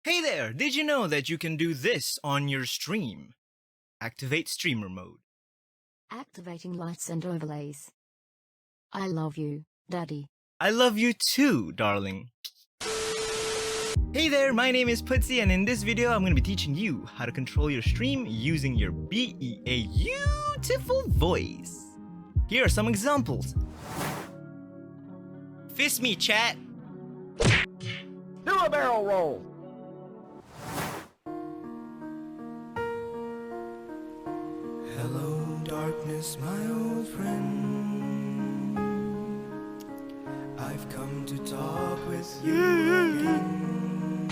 Hey there! Did you know that you can do this on your stream? Activate streamer mode. Activating lights and overlays. I love you, Daddy. I love you too, darling. Hey there, my name is Putzi, and in this video I'm going to be teaching you how to control your stream using your beautiful voice. Here are some examples. Fist me, chat. Do a barrel roll. Hello, darkness, my old friend. I've come to talk with you again.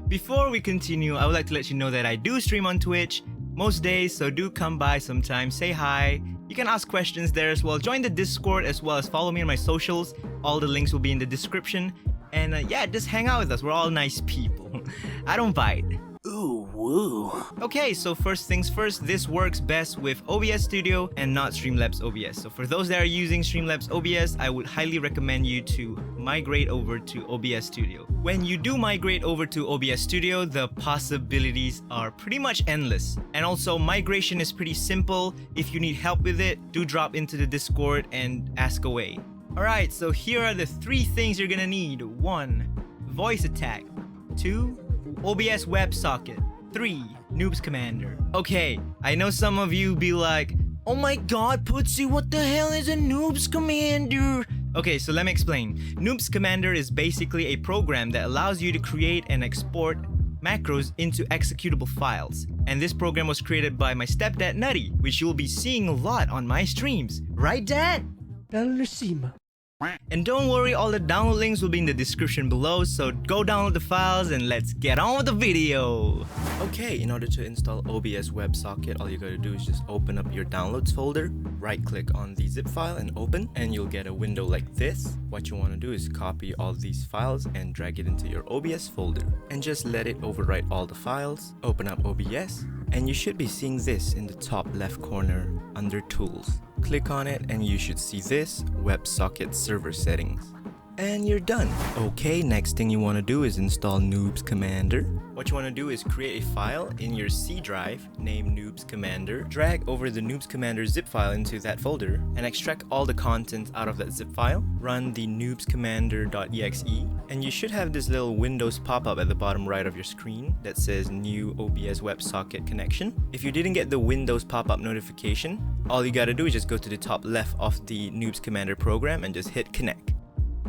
Before we continue, I would like to let you know that I do stream on Twitch most days, so do come by sometime, say hi. You can ask questions there as well. Join the Discord as well as follow me on my socials. All the links will be in the description. And yeah, just hang out with us. We're all nice people. I don't bite. Ooh, woo. Okay, so first things first, this works best with OBS Studio and not Streamlabs OBS. So for those that are using Streamlabs OBS, I would highly recommend you to migrate over to OBS Studio. When you do migrate over to OBS Studio, the possibilities are pretty much endless. And also, migration is pretty simple. If you need help with it, do drop into the Discord and ask away. Alright, so here are the 3 things you're gonna need. 1. VoiceAttack. 2. OBS Websocket. 3. Noobs Commander. Okay, I know some of you be like, oh my god, Putzi, what the hell is a Noobs Commander? Okay, so let me explain. Noobs Commander is basically a program that allows you to create and export macros into executable files. And this program was created by my stepdad Nutty, which you'll be seeing a lot on my streams. Right, Dad? And don't worry, all the download links will be in the description below, so go download the files and let's get on with the video! Okay, in order to install OBS WebSocket, all you gotta do is just open up your downloads folder, right click on the zip file and open, and you'll get a window like this. What you want to do is copy all these files and drag it into your OBS folder, and just let it overwrite all the files. Open up OBS, and you should be seeing this in the top left corner under Tools. Click on it and you should see this, WebSocket Server Settings. And you're done. Okay, next thing you want to do is install Noobs Commander. What you want to do is create a file in your C drive named Noobs Commander. Drag over the Noobs Commander zip file into that folder and extract all the contents out of that zip file. Run the noobscommander.exe and you should have this little Windows pop-up at the bottom right of your screen that says New OBS WebSocket Connection. If you didn't get the Windows pop-up notification, all you gotta do is just go to the top left of the Noobs Commander program and just hit connect.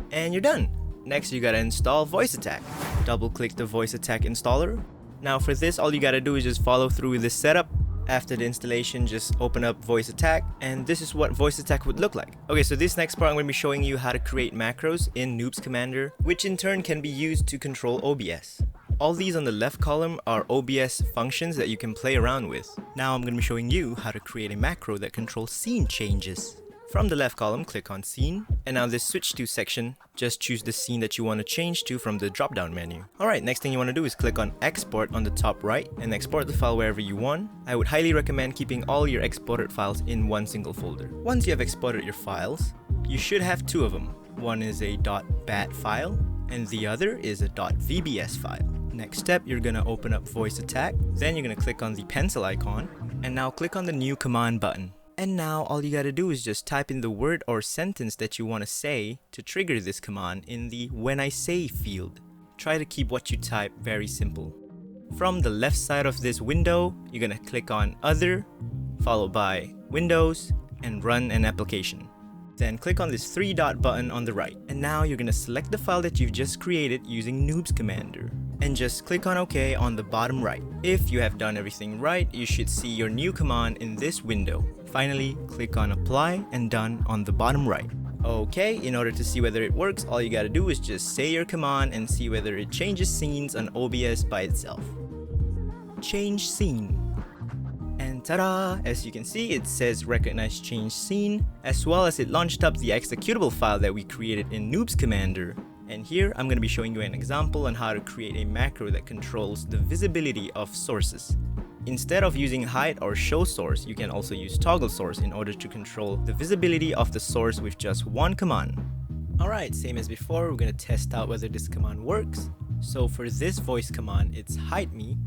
And you're done. Next, you gotta install VoiceAttack. Double click the VoiceAttack installer. Now for this, all you gotta do is just follow through with this setup. After the installation, just open up VoiceAttack, and this is what VoiceAttack would look like. Okay, so this next part I'm going to be showing you how to create macros in Noobs Commander, which in turn can be used to control OBS. All these on the left column are OBS functions that you can play around with. Now I'm going to be showing you how to create a macro that controls scene changes. From the left column, click on Scene, and now this Switch To section, just choose the scene that you want to change to from the drop-down menu. Alright, next thing you want to do is click on Export on the top right, and export the file wherever you want. I would highly recommend keeping all your exported files in one single folder. Once you have exported your files, you should have 2 of them. One is a .bat file, and the other is a .vbs file. Next step, you're gonna open up VoiceAttack, then you're gonna click on the pencil icon, and now click on the New Command button. And now all you gotta do is just type in the word or sentence that you want to say to trigger this command in the When I Say field. Try to keep what you type very simple. From the left side of this window, you're gonna click on Other, followed by Windows, and Run an Application. Then click on this 3-dot button on the right. And now you're gonna select the file that you've just created using Noobs Commander. And just click on OK on the bottom right. If you have done everything right, you should see your new command in this window. Finally, click on Apply and Done on the bottom right. Okay, in order to see whether it works, all you gotta do is just say your command and see whether it changes scenes on OBS by itself. Change scene. And ta-da! As you can see, it says Recognize Change Scene, as well as it launched up the executable file that we created in Noobs Commander. And here, I'm going to be showing you an example on how to create a macro that controls the visibility of sources. Instead of using hide or show source, you can also use toggle source in order to control the visibility of the source with just one command. Alright, same as before, we're going to test out whether this command works. So for this voice command, it's hide me,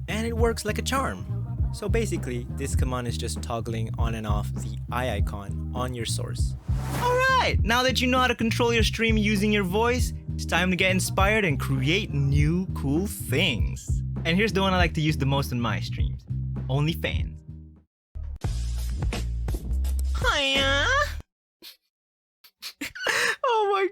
and it works like a charm. So basically, this command is just toggling on and off the eye icon on your source. Alright, now that you know how to control your stream using your voice, it's time to get inspired and create new cool things. And here's the one I like to use the most on my streams. OnlyFans. Hiya! Oh my...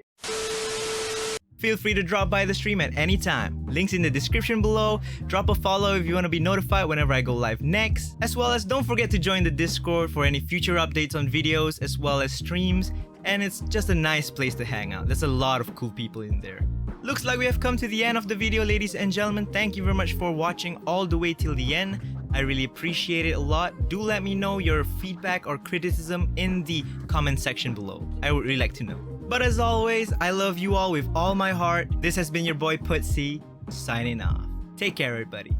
Feel free to drop by the stream at any time. Links in the description below. Drop a follow if you want to be notified whenever I go live next. As well as don't forget to join the Discord for any future updates on videos as well as streams. And it's just a nice place to hang out. There's a lot of cool people in there. Looks like we have come to the end of the video, ladies and gentlemen. Thank you very much for watching all the way till the end. I really appreciate it a lot. Do let me know your feedback or criticism in the comment section below. I would really like to know. But as always, I love you all with all my heart. This has been your boy Putsi, signing off. Take care, everybody.